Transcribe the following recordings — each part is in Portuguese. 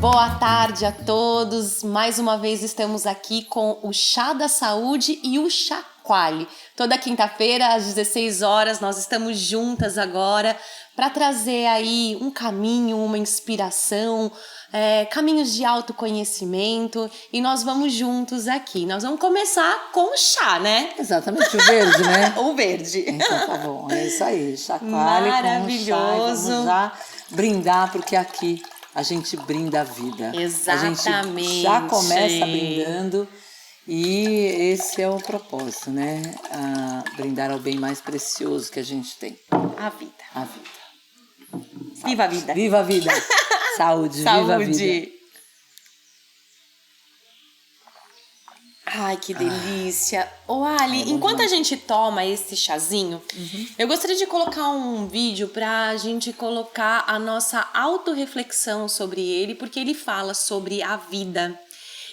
Boa tarde a todos, mais uma vez estamos aqui com o Chá da Saúde e o Chacoalhe. Toda quinta-feira às 16 horas nós estamos juntas agora para trazer aí um caminho, uma inspiração, caminhos de autoconhecimento e nós vamos juntos aqui. Nós vamos começar com o chá, né? Exatamente, o verde, né? O verde. Então tá bom, é isso aí, chacoalhe Maravilhoso. com o chá e vamos já brindar, porque aqui a gente brinda a vida. Exatamente. A gente já começa brindando e esse é o propósito, né? Brindar ao bem mais precioso que a gente tem. A vida. A vida. Viva a vida. Viva a vida. Saúde, viva a vida. Ai, que delícia. Ô, Ali, enquanto a gente toma esse chazinho, eu gostaria de colocar um vídeo pra gente colocar a nossa autorreflexão sobre ele, porque ele fala sobre a vida.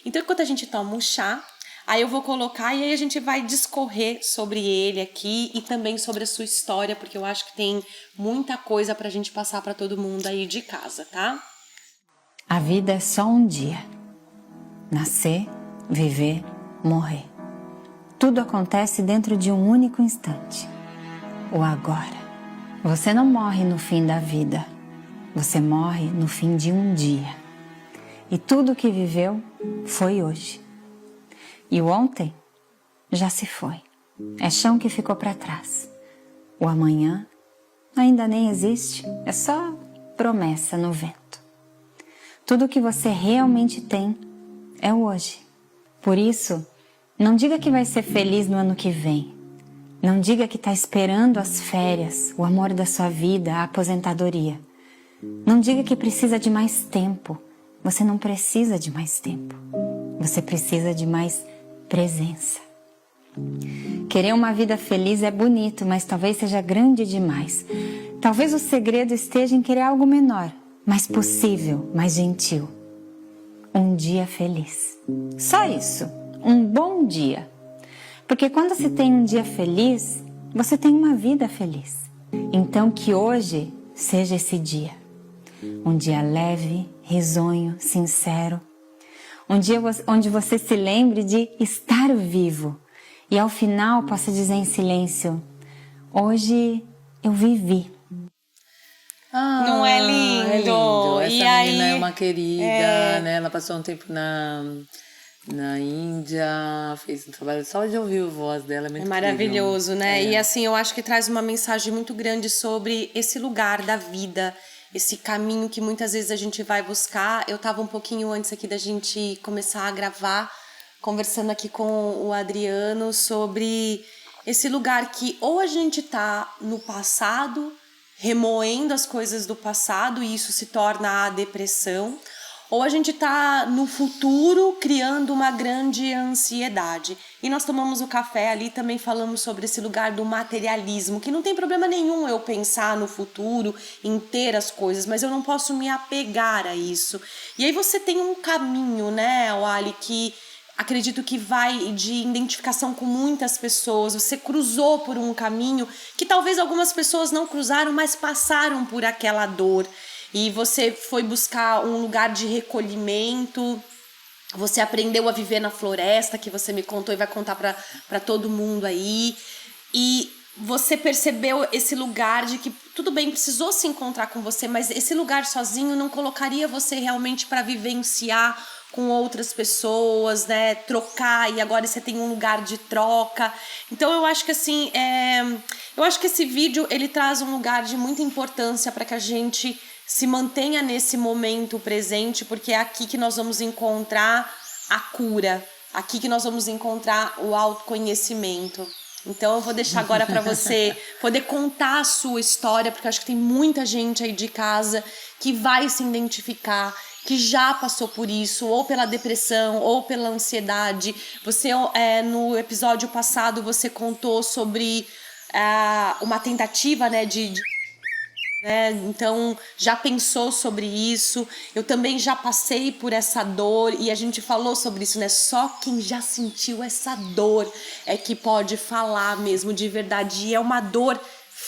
Então, enquanto a gente toma um chá, aí eu vou colocar e aí a gente vai discorrer sobre ele aqui e também sobre a sua história, porque eu acho que tem muita coisa pra gente passar pra todo mundo aí de casa, tá? A vida é só um dia. Nascer, viver, morrer. Tudo acontece dentro de um único instante. O agora. Você não morre no fim da vida. Você morre no fim de um dia. E tudo que viveu foi hoje. E o ontem já se foi. É chão que ficou para trás. O amanhã ainda nem existe. É só promessa no vento. Tudo que você realmente tem é o hoje. Por isso, não diga que vai ser feliz no ano que vem. Não diga que está esperando as férias, o amor da sua vida, a aposentadoria. Não diga que precisa de mais tempo. Você não precisa de mais tempo. Você precisa de mais presença. Querer uma vida feliz é bonito, mas talvez seja grande demais. Talvez o segredo esteja em querer algo menor, mais possível, mais gentil. Um dia feliz. Só isso. Um bom dia. Porque quando se tem um dia feliz, você tem uma vida feliz. Então que hoje seja esse dia. Um dia leve, risonho, sincero. Um dia onde você se lembre de estar vivo. E ao final possa dizer em silêncio: hoje eu vivi. Não é lindo? É lindo. Essa e menina aí, é uma querida, né? Ela passou um tempo na Índia, fez um trabalho só de ouvir a voz dela. É muito maravilhoso, incrível. né? E assim, eu acho que traz uma mensagem muito grande sobre esse lugar da vida, esse caminho que muitas vezes a gente vai buscar. Eu tava um pouquinho antes aqui da gente começar a gravar, conversando aqui com o Adriano sobre esse lugar que ou a gente tá no passado, remoendo as coisas do passado e isso se torna a depressão, ou a gente tá no futuro criando uma grande ansiedade. E nós tomamos o café ali, também falamos sobre esse lugar do materialismo, que não tem problema nenhum eu pensar no futuro, em ter as coisas, mas eu não posso me apegar a isso. E aí você tem um caminho, né, Wally, que acredito que vai de identificação com muitas pessoas. Você cruzou por um caminho que talvez algumas pessoas não cruzaram, mas passaram por aquela dor. E você foi buscar um lugar de recolhimento. Você aprendeu a viver na floresta, que você me contou e vai contar para todo mundo aí. E você percebeu esse lugar de que, tudo bem, precisou se encontrar com você, mas esse lugar sozinho não colocaria você realmente para vivenciar com outras pessoas, né, trocar, e agora você tem um lugar de troca. Então eu acho que assim, eu acho que esse vídeo ele traz um lugar de muita importância para que a gente se mantenha nesse momento presente, porque é aqui que nós vamos encontrar a cura, aqui que nós vamos encontrar o autoconhecimento. Então eu vou deixar agora para você poder contar a sua história, porque eu acho que tem muita gente aí de casa que vai se identificar, que já passou por isso, ou pela depressão, ou pela ansiedade. Você, no episódio passado, você contou sobre uma tentativa, né, então já pensou sobre isso. Eu também já passei por essa dor e a gente falou sobre isso, né? Só quem já sentiu essa dor é que pode falar mesmo de verdade. E é uma dor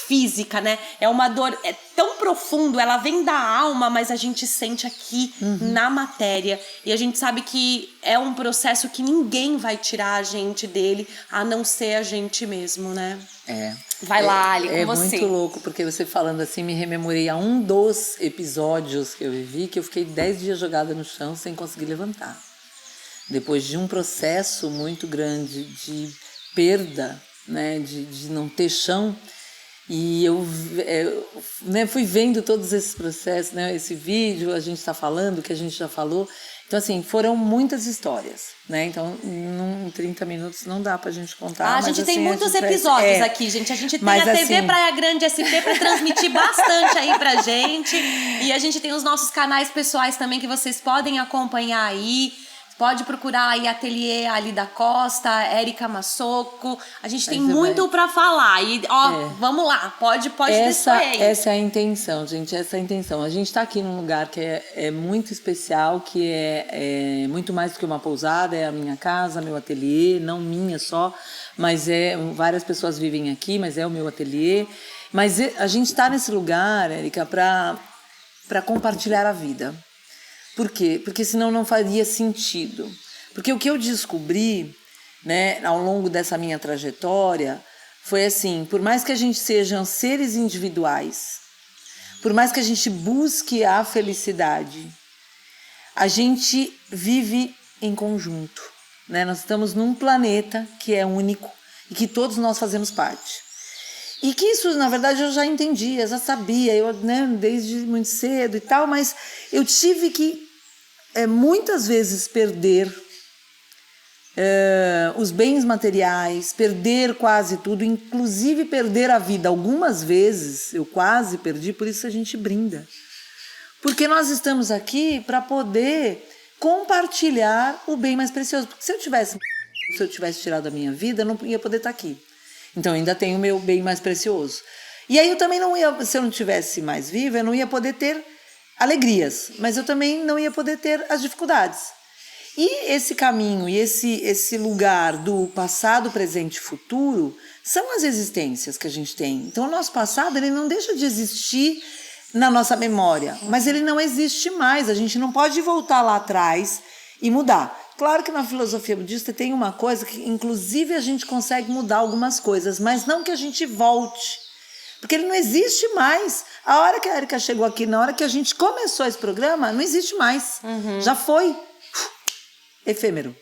física, né? É uma dor tão profundo, ela vem da alma, mas a gente sente aqui na matéria. E a gente sabe que é um processo que ninguém vai tirar a gente dele, a não ser a gente mesmo, né? Vai lá, Ali, com você. É muito louco, porque você falando assim, me rememorei a um dos episódios que eu vivi, que eu fiquei 10 dias jogada no chão sem conseguir levantar. Depois de um processo muito grande de perda, né, de não ter chão, e eu né, fui vendo todos esses processos, né, esse vídeo, a gente está falando, que a gente já falou. Então, assim, foram muitas histórias, né? Então, em 30 minutos não dá pra gente contar. A gente tem muitos episódios aqui, gente. A gente tem a TV assim, Praia Grande SP pra transmitir bastante aí pra gente. E a gente tem os nossos canais pessoais também que vocês podem acompanhar aí. Pode procurar aí Ateliê Ali da Costa, Érica Massoco. A gente tem muito pra falar. E, vamos lá, pode essa é a intenção, gente. Essa é a intenção. A gente tá aqui num lugar que é muito especial, que é muito mais do que uma pousada. É a minha casa, meu ateliê, não minha só, mas várias pessoas vivem aqui, mas é o meu ateliê. Mas a gente tá nesse lugar, Érica, pra compartilhar a vida. Por quê? Porque senão não faria sentido. Porque o que eu descobri, né, ao longo dessa minha trajetória foi assim, por mais que a gente sejam seres individuais, por mais que a gente busque a felicidade, a gente vive em conjunto, né? Nós estamos num planeta que é único e que todos nós fazemos parte. E que isso, na verdade, eu já entendia, já sabia, né, desde muito cedo e tal, mas eu tive que muitas vezes perder os bens materiais, perder quase tudo, inclusive perder a vida. Algumas vezes eu quase perdi, por isso a gente brinda. Porque nós estamos aqui para poder compartilhar o bem mais precioso. Porque se eu tivesse tirado a minha vida, eu não ia poder estar aqui. Então, eu ainda tenho o meu bem mais precioso. E aí eu também não ia, se eu não tivesse mais viva, eu não ia poder ter alegrias, mas eu também não ia poder ter as dificuldades. E esse caminho e esse lugar do passado, presente e futuro são as existências que a gente tem. Então, o nosso passado, ele não deixa de existir na nossa memória, mas ele não existe mais. A gente não pode voltar lá atrás e mudar. Claro que na filosofia budista tem uma coisa que, inclusive, a gente consegue mudar algumas coisas, mas não que a gente volte, porque ele não existe mais. A hora que a Érica chegou aqui, na hora que a gente começou esse programa, não existe mais. Já foi efêmero.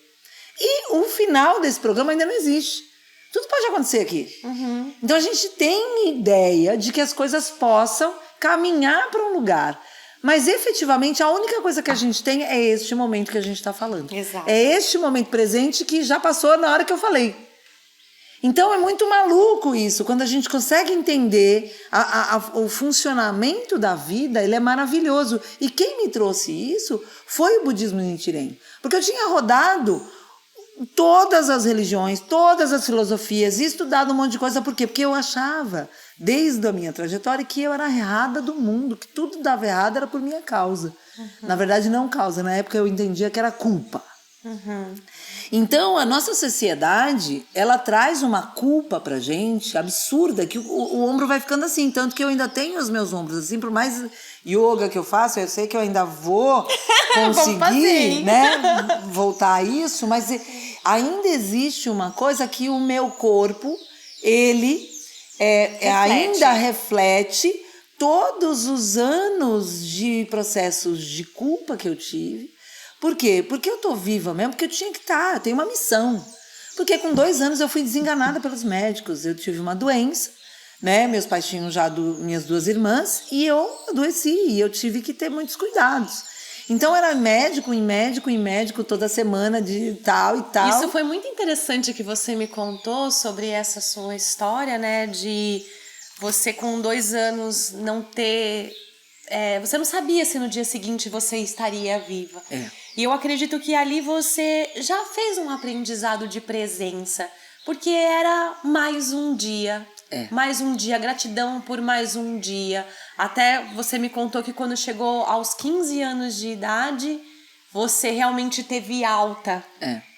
E o final desse programa ainda não existe. Tudo pode acontecer aqui. Então a gente tem ideia de que as coisas possam caminhar para um lugar. Mas, efetivamente, a única coisa que a gente tem é este momento que a gente está falando. Exato. É este momento presente que já passou na hora que eu falei. Então, é muito maluco isso. Quando a gente consegue entender o funcionamento da vida, ele é maravilhoso. E quem me trouxe isso foi o budismo Nichiren. Porque eu tinha rodado todas as religiões, todas as filosofias, e estudado um monte de coisa. Por quê? Porque eu achava, desde a minha trajetória, que eu era errada do mundo, que tudo dava errado era por minha causa. Na verdade, não causa. Na época eu entendia que era culpa. Então, a nossa sociedade, ela traz uma culpa pra gente absurda, que o ombro vai ficando assim. Tanto que eu ainda tenho os meus ombros assim, por mais yoga que eu faço, eu sei que eu ainda vou conseguir, né, voltar a isso, mas ainda existe uma coisa que o meu corpo, ele ainda reflete todos os anos de processos de culpa que eu tive. Por quê? Porque eu tô viva mesmo, porque eu tinha que estar, eu tenho uma missão. Porque com 2 anos eu fui desenganada pelos médicos, eu tive uma doença, né? Meus pais tinham já minhas 2 irmãs e eu adoeci e eu tive que ter muitos cuidados. Então era médico em médico em médico toda semana de tal e tal. Isso foi muito interessante que você me contou sobre essa sua história, né? De você com 2 anos não ter... você não sabia se no dia seguinte você estaria viva. E eu acredito que ali você já fez um aprendizado de presença, porque era mais um dia. Mais um dia, gratidão por mais um dia. Até você me contou que quando chegou aos 15 anos de idade, você realmente teve alta.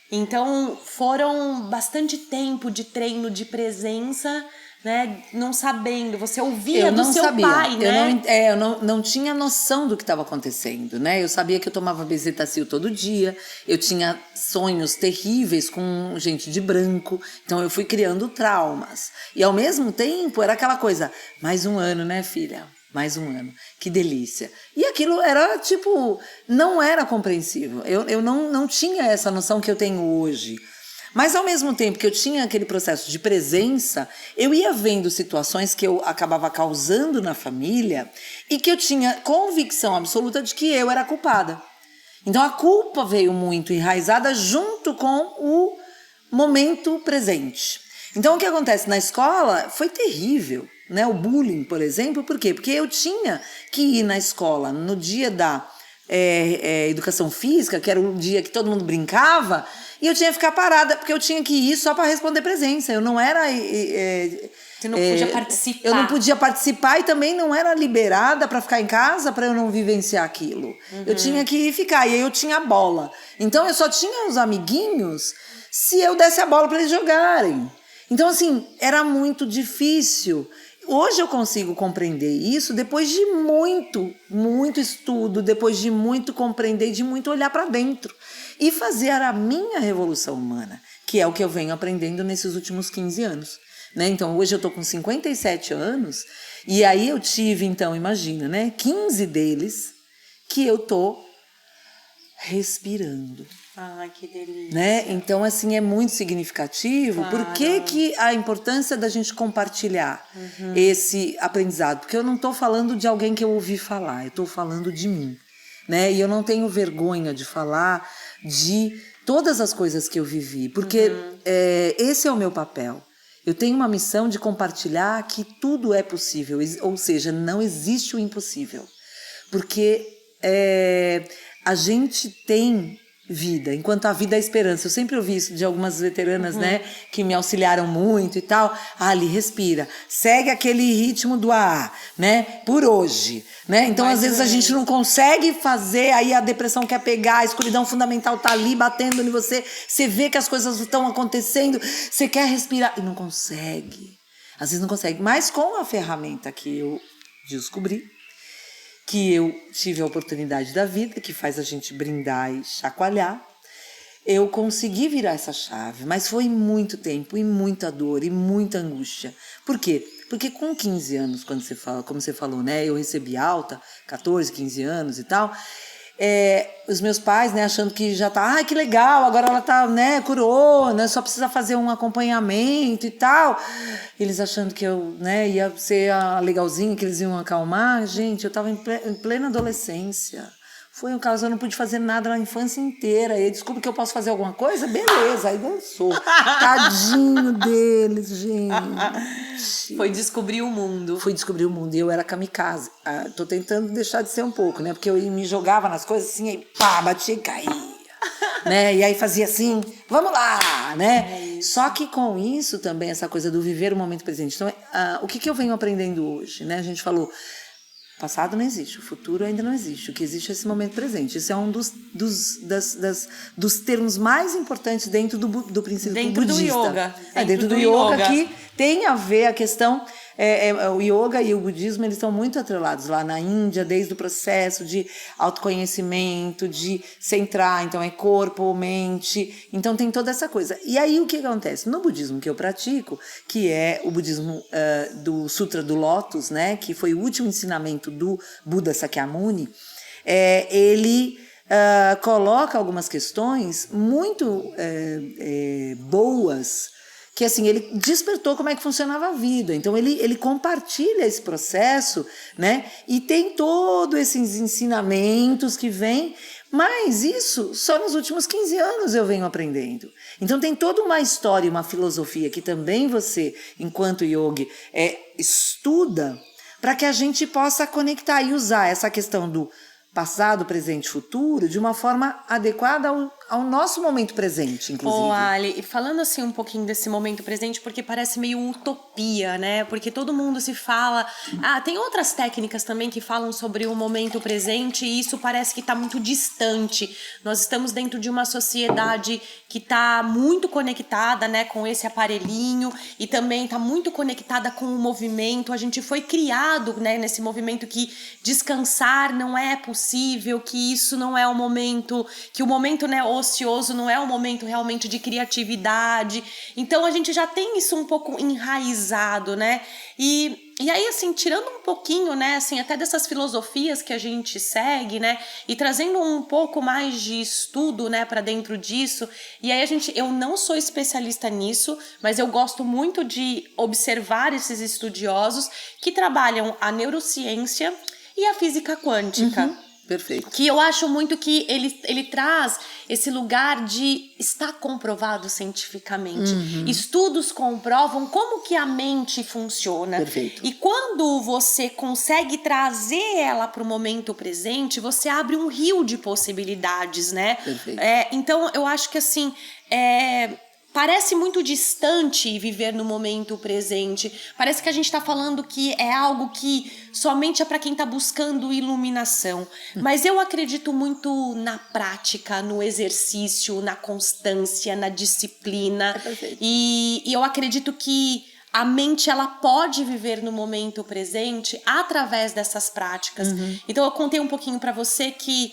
Então foram bastante tempo de treino de presença, né, não sabendo, você ouvia Eu do não seu sabia. pai, né? Eu não tinha noção do que estava acontecendo, né? Eu sabia que eu tomava bezetacil todo dia, eu tinha sonhos terríveis com gente de branco, então eu fui criando traumas. E ao mesmo tempo era aquela coisa, mais um ano, né, filha? Mais um ano, que delícia. E aquilo era tipo, não era compreensível. Eu não tinha essa noção que eu tenho hoje. Mas ao mesmo tempo que eu tinha aquele processo de presença, eu ia vendo situações que eu acabava causando na família e que eu tinha convicção absoluta de que eu era culpada. Então a culpa veio muito enraizada junto com o momento presente. Então o que acontece na escola foi terrível, né? O bullying, por exemplo, por quê? Porque eu tinha que ir na escola no dia da educação física, que era o dia que todo mundo brincava, e eu tinha que ficar parada, porque eu tinha que ir só para responder presença. Eu não era... Você não podia participar. Eu não podia participar e também não era liberada para ficar em casa para eu não vivenciar aquilo. Eu tinha que ficar, e aí eu tinha a bola. Então eu só tinha os amiguinhos se eu desse a bola para eles jogarem. Então, assim, era muito difícil. Hoje eu consigo compreender isso depois de muito estudo, depois de muito compreender, de muito olhar para dentro e fazer a minha revolução humana, que é o que eu venho aprendendo nesses últimos 15 anos. Né? Então, hoje eu estou com 57 anos e aí eu tive, então, imagina, né, 15 deles que eu estou respirando. Ai, que delícia. Né? Então, assim, é muito significativo. Claro. Por que a importância da gente compartilhar esse aprendizado? Porque eu não estou falando de alguém que eu ouvi falar, eu estou falando de mim. Né? E eu não tenho vergonha de falar de todas as coisas que eu vivi, porque esse é o meu papel. Eu tenho uma missão de compartilhar que tudo é possível, ou seja, não existe o impossível. Porque a gente tem vida, enquanto a vida é esperança. Eu sempre ouvi isso de algumas veteranas, né, que me auxiliaram muito e tal. Ali, respira, segue aquele ritmo do ar, né, por hoje, né? Então, às vezes a gente não consegue fazer, aí a depressão quer pegar, a escuridão fundamental tá ali batendo em você, você vê que as coisas estão acontecendo, você quer respirar e não consegue. Às vezes não consegue, mas com a ferramenta que eu descobri, que eu tive a oportunidade da vida, que faz a gente brindar e chacoalhar, eu consegui virar essa chave, mas foi muito tempo, e muita dor, e muita angústia. Por quê? Porque com 15 anos, quando você fala, como você falou, né, eu recebi alta, 14, 15 anos e tal, os meus pais, né, achando que já tá, que legal, agora ela tá, né, curou, né, só precisa fazer um acompanhamento e tal. Eles achando que eu, né, ia ser a legalzinha, que eles iam acalmar. Gente, eu tava em plena adolescência. Foi um caso, eu não pude fazer nada na infância inteira. E desculpa que eu posso fazer alguma coisa? Beleza, aí dançou. Tadinho deles, gente. Foi descobrir o mundo. Fui descobrir o mundo e eu era kamikaze. Tô tentando deixar de ser um pouco, né? Porque eu me jogava nas coisas assim, aí pá, batia e caía. Né? E aí fazia assim, vamos lá, né? Só que com isso também, essa coisa do viver o momento presente. Então, o que eu venho aprendendo hoje, né? A gente falou, o passado não existe, o futuro ainda não existe. O que existe é esse momento presente. Isso é um dos termos mais importantes dentro do princípio budista. Dentro do yoga. Dentro do yoga que tem a ver a questão... o yoga e o budismo, eles estão muito atrelados lá na Índia, desde o processo de autoconhecimento, de centrar, então é corpo, mente, então tem toda essa coisa. E aí o que acontece? No budismo que eu pratico, que é o budismo do Sutra do Lótus, né, que foi o último ensinamento do Buda Sakyamuni, ele coloca algumas questões muito boas, que assim, ele despertou como é que funcionava a vida. Então, ele compartilha esse processo, né? E tem todos esses ensinamentos que vêm, mas isso só nos últimos 15 anos eu venho aprendendo. Então, tem toda uma história, uma filosofia que também você, enquanto yogi, estuda para que a gente possa conectar e usar essa questão do passado, presente e futuro de uma forma adequada ao nosso momento presente, inclusive. Ô, Ali, e falando assim um pouquinho desse momento presente, porque parece meio utopia, né? Porque todo mundo se fala... tem outras técnicas também que falam sobre o momento presente e isso parece que tá muito distante. Nós estamos dentro de uma sociedade que tá muito conectada, né, com esse aparelhinho e também tá muito conectada com o movimento. A gente foi criado, né, nesse movimento que descansar não é possível, que isso não é o momento, que o momento, né, ocioso não é um momento realmente de criatividade. Então a gente já tem isso um pouco enraizado, né? E aí, assim, tirando um pouquinho, né, assim, até dessas filosofias que a gente segue, né, e trazendo um pouco mais de estudo, né, para dentro disso, e aí eu não sou especialista nisso, mas eu gosto muito de observar esses estudiosos que trabalham a neurociência e a física quântica. Perfeito. Que eu acho muito que ele traz esse lugar de estar comprovado cientificamente. Estudos comprovam como que a mente funciona. Perfeito. E quando você consegue trazer ela para o momento presente, você abre um rio de possibilidades, né? Perfeito. Então, eu acho que assim... Parece muito distante viver no momento presente. Parece que a gente está falando que é algo que somente é para quem está buscando iluminação. Mas eu acredito muito na prática, no exercício, na constância, na disciplina. É perfeito. E eu acredito que a mente ela pode viver no momento presente através dessas práticas. Então eu contei um pouquinho para você que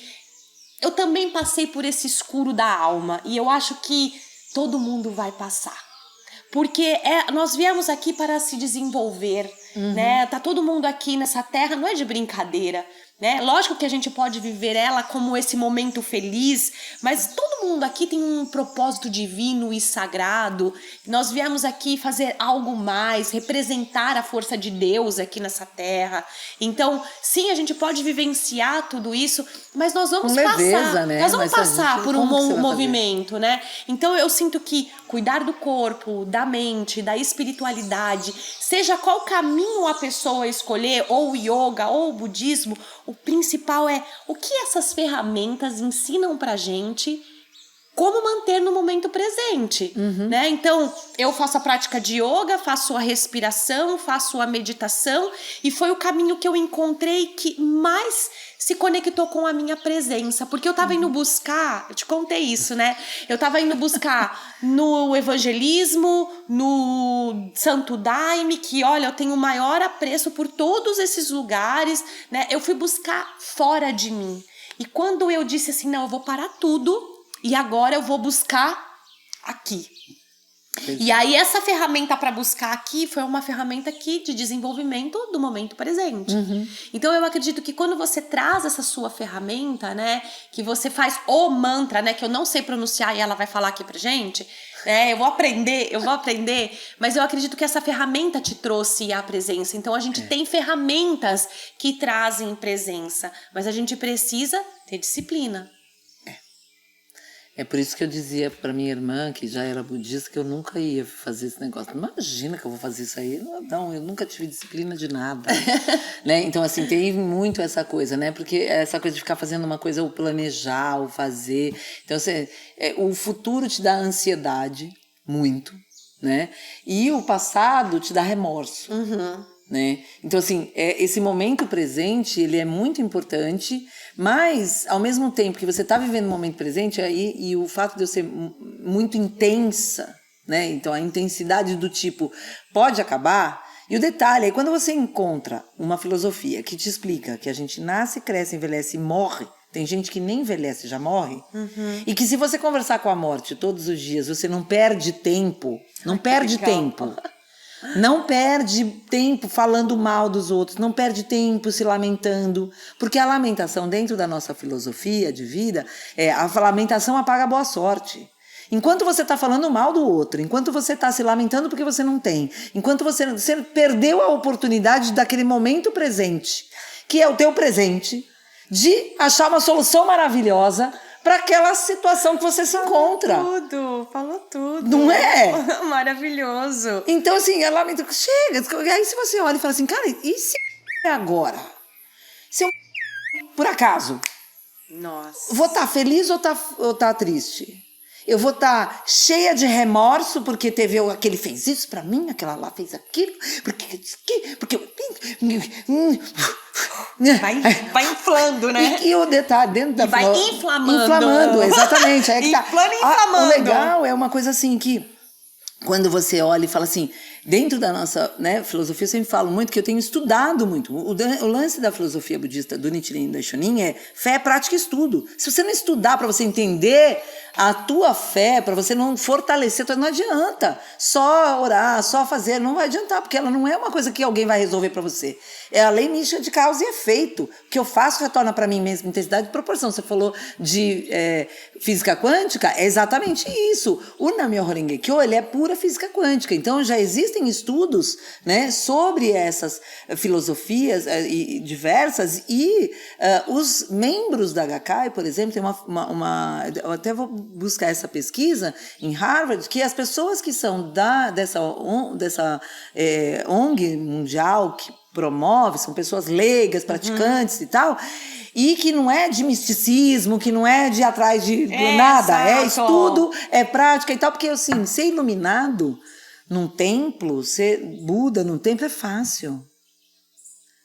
eu também passei por esse escuro da alma. E eu acho que todo mundo vai passar. Porque nós viemos aqui para se desenvolver, né? Tá todo mundo aqui nessa terra, não é de brincadeira, né? Lógico que a gente pode viver ela como esse momento feliz, mas todo mundo aqui tem um propósito divino e sagrado. Nós viemos aqui fazer algo mais, representar a força de Deus aqui nessa terra. Então, sim, a gente pode vivenciar tudo isso, mas nós vamos com leveza, passar. né? Nós vamos passar por um movimento, né? Então eu sinto que cuidar do corpo, da mente, da espiritualidade, seja qual caminho a pessoa escolher, ou o yoga, ou o budismo, o principal é o que essas ferramentas ensinam pra gente como manter no momento presente, né? Então, eu faço a prática de yoga, faço a respiração, faço a meditação e foi o caminho que eu encontrei que mais se conectou com a minha presença, porque eu tava indo buscar, eu te contei isso, né? Eu tava indo buscar no evangelismo, no Santo Daime, que olha, eu tenho o maior apreço por todos esses lugares, né? Eu fui buscar fora de mim. E quando eu disse assim, não, eu vou parar tudo e agora eu vou buscar aqui. E aí essa ferramenta para buscar aqui foi uma ferramenta aqui de desenvolvimento do momento presente. Então eu acredito que quando você traz essa sua ferramenta, né, que você faz o mantra, né, que eu não sei pronunciar e ela vai falar aqui pra gente, eu vou aprender, mas eu acredito que essa ferramenta te trouxe a presença. Então a gente tem ferramentas que trazem presença, mas a gente precisa ter disciplina. É por isso que eu dizia para minha irmã, que já era budista, que eu nunca ia fazer esse negócio. Imagina que eu vou fazer isso aí. Não, eu nunca tive disciplina de nada. Né? Então, assim, tem muito essa coisa, né? Porque essa coisa de ficar fazendo uma coisa, ou planejar, ou fazer. Então, assim, o futuro te dá ansiedade, muito, né? E o passado te dá remorso. Né? Então, assim, esse momento presente, ele é muito importante, mas, ao mesmo tempo que você está vivendo o momento presente, e o fato de eu ser muito intensa, né? Então, a intensidade do tipo, pode acabar, e o detalhe, aí quando você encontra uma filosofia que te explica que a gente nasce, cresce, envelhece e morre, tem gente que nem envelhece, já morre, e que se você conversar com a morte todos os dias, você não perde tempo, não perde tempo. Não perde tempo falando mal dos outros, não perde tempo se lamentando, porque a lamentação dentro da nossa filosofia de vida, a lamentação apaga a boa sorte. Enquanto você está falando mal do outro, enquanto você está se lamentando porque você não tem, enquanto você perdeu a oportunidade daquele momento presente, que é o teu presente, de achar uma solução maravilhosa para aquela situação que você se encontra. Falou tudo. Não é? Maravilhoso. Então, assim, ela me chega. Aí, se você olha e fala assim, cara, e se agora? Se eu, por acaso, Nossa. Vou estar feliz ou tá triste? Eu vou estar cheia de remorso porque teve aquele fez isso pra mim, aquela lá fez aquilo, porque vai inflando, né? E o detalhe dentro da vai inflamando. Inflamando, exatamente. É que Inflando e inflamando. O legal é uma coisa assim que quando você olha e fala assim, dentro da nossa, né, filosofia, eu sempre falo muito que eu tenho estudado muito. O lance da filosofia budista do Nichiren Daishonin é fé, prática e estudo. Se você não estudar para você entender a tua fé, para você não fortalecer, não adianta só orar, só fazer, não vai adiantar, porque ela não é uma coisa que alguém vai resolver para você. É a lei mística de causa e efeito. O que eu faço retorna para mim mesmo, intensidade e proporção. Você falou de física quântica, é exatamente isso. O Nam-myoho Renge Kyo, ele é pura física quântica. Então já existem estudos, né, sobre essas filosofias diversas e os membros da Gakkai, por exemplo, tem eu até vou buscar essa pesquisa em Harvard, que as pessoas que são dessa ONG mundial que promove, são pessoas leigas, praticantes e tal, e que não é de misticismo, que não é de ir atrás de nada, é estudo, é prática e tal, porque assim, ser iluminado num templo, ser Buda num templo é fácil.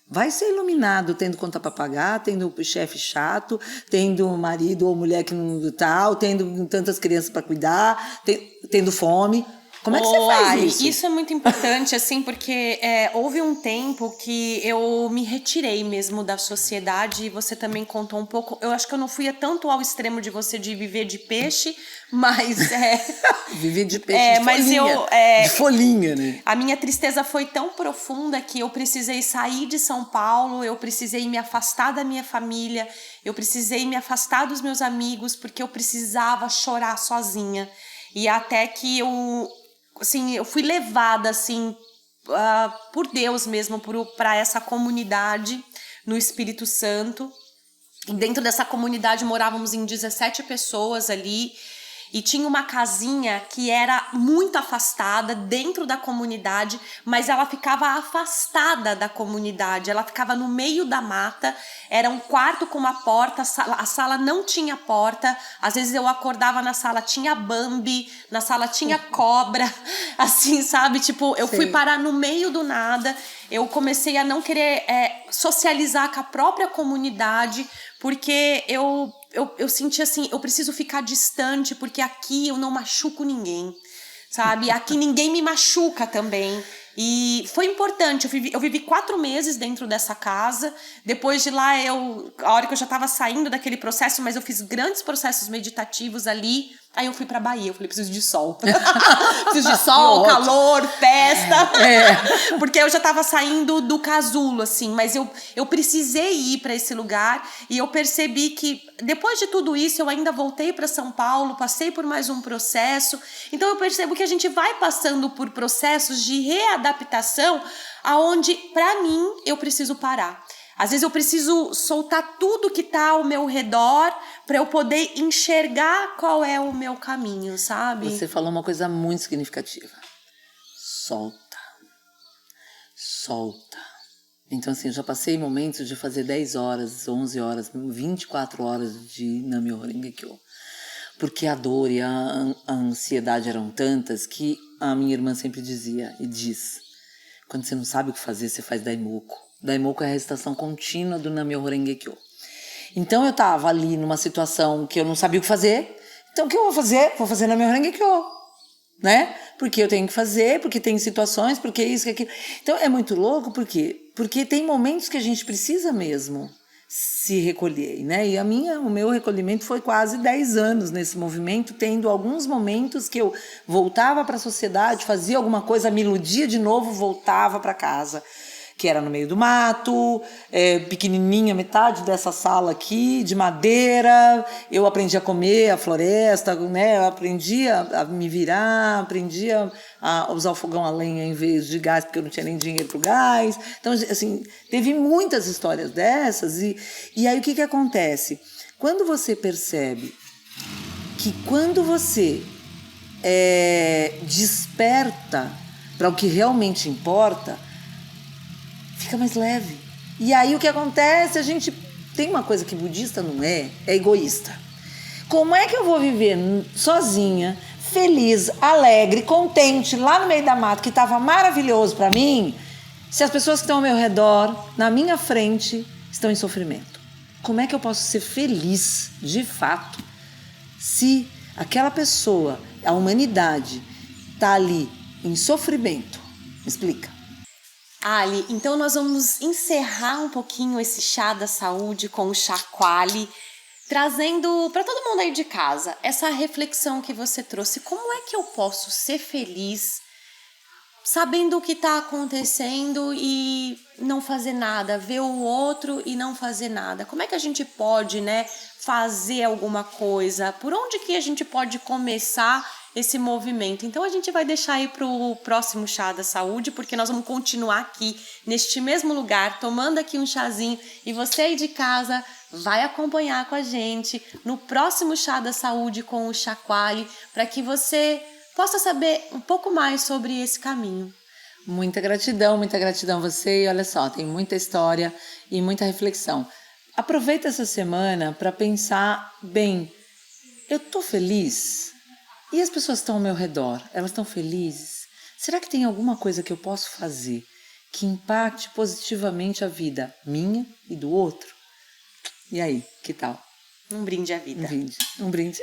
Vai ser iluminado tendo conta para pagar, tendo chefe chato, tendo marido ou mulher que não tal, tendo tantas crianças para cuidar, tendo fome. Como é que você faz isso? Isso é muito importante, assim, porque houve um tempo que eu me retirei mesmo da sociedade e você também contou um pouco. Eu acho que eu não fui tanto ao extremo de você de viver de peixe, mas... Viver de peixe de folhinha. De folhinha, né? A minha tristeza foi tão profunda que eu precisei sair de São Paulo, eu precisei me afastar da minha família, eu precisei me afastar dos meus amigos, porque eu precisava chorar sozinha. E até que eu fui levada, assim, por Deus mesmo, para essa comunidade no Espírito Santo. E dentro dessa comunidade morávamos em 17 pessoas ali. E tinha uma casinha que era muito afastada dentro da comunidade, mas ela ficava afastada da comunidade, ela ficava no meio da mata, era um quarto com uma porta, a sala não tinha porta, às vezes eu acordava na sala, tinha Bambi, na sala tinha cobra, assim, sabe? Tipo, eu fui parar no meio do nada, eu comecei a não querer socializar com a própria comunidade, porque eu senti assim, eu preciso ficar distante, porque aqui eu não machuco ninguém, sabe? Aqui ninguém me machuca também. E foi importante, eu vivi 4 meses dentro dessa casa. Depois de lá, a hora que eu já estava saindo daquele processo, mas eu fiz grandes processos meditativos ali. Aí eu fui pra Bahia, eu falei, preciso de sol. Preciso de sol, calor, festa. Porque eu já tava saindo do casulo, assim. Mas eu precisei ir pra esse lugar. E eu percebi que, depois de tudo isso, eu ainda voltei pra São Paulo. Passei por mais um processo. Então eu percebo que a gente vai passando por processos de readaptação, aonde, pra mim, eu preciso parar. Às vezes eu preciso soltar tudo que tá ao meu redor para eu poder enxergar qual é o meu caminho, sabe? Você falou uma coisa muito significativa. Solta. Solta. Então, assim, eu já passei momentos de fazer 10 horas, 11 horas, 24 horas de Nam-myoho Renge Kyo. Porque a dor e a ansiedade eram tantas que a minha irmã sempre dizia e diz: quando você não sabe o que fazer, você faz Daimoku. Daimoku é a recitação contínua do Nam-myoho Renge Kyo. Então eu tava ali numa situação que eu não sabia o que fazer. Então o que eu vou fazer? Vou fazer Nam-myoho Renge Kyo, né? Porque eu tenho que fazer, porque tem situações, porque isso, que aquilo. Então é muito louco, por quê? Porque tem momentos que a gente precisa mesmo se recolher, né? E o meu recolhimento foi quase 10 anos nesse movimento, tendo alguns momentos que eu voltava para a sociedade, fazia alguma coisa, me iludia de novo, voltava para casa, que era no meio do mato, pequenininha, metade dessa sala aqui, de madeira. Eu aprendi a comer a floresta, né? Eu aprendi a me virar, aprendi a usar o fogão a lenha em vez de gás, porque eu não tinha nem dinheiro para o gás. Então, assim, teve muitas histórias dessas. E aí, o que acontece? Quando você percebe que quando você desperta para o que realmente importa, fica mais leve. E aí o que acontece? A gente tem uma coisa que budista não é egoísta. Como é que eu vou viver sozinha, feliz, alegre, contente, lá no meio da mata, que estava maravilhoso para mim, se as pessoas que estão ao meu redor, na minha frente, estão em sofrimento? Como é que eu posso ser feliz, de fato, se aquela pessoa, a humanidade, está ali em sofrimento? Me explica. Ali, então nós vamos encerrar um pouquinho esse chá da saúde com o chacoalhe, trazendo para todo mundo aí de casa essa reflexão que você trouxe. Como é que eu posso ser feliz sabendo o que está acontecendo e não fazer nada, ver o outro e não fazer nada? Como é que a gente pode, né, fazer alguma coisa? Por onde que a gente pode começar esse movimento? Então a gente vai deixar aí para o próximo chá da saúde, porque nós vamos continuar aqui neste mesmo lugar, tomando aqui um chazinho, e você aí de casa vai acompanhar com a gente no próximo chá da saúde com o chacoalhe, para que você possa saber um pouco mais sobre esse caminho. Muita gratidão a você. E olha só, tem muita história e muita reflexão. Aproveita essa semana para pensar bem, eu tô feliz? E as pessoas que estão ao meu redor, elas estão felizes? Será que tem alguma coisa que eu posso fazer que impacte positivamente a vida minha e do outro? E aí, que tal? Um brinde à vida. Um brinde.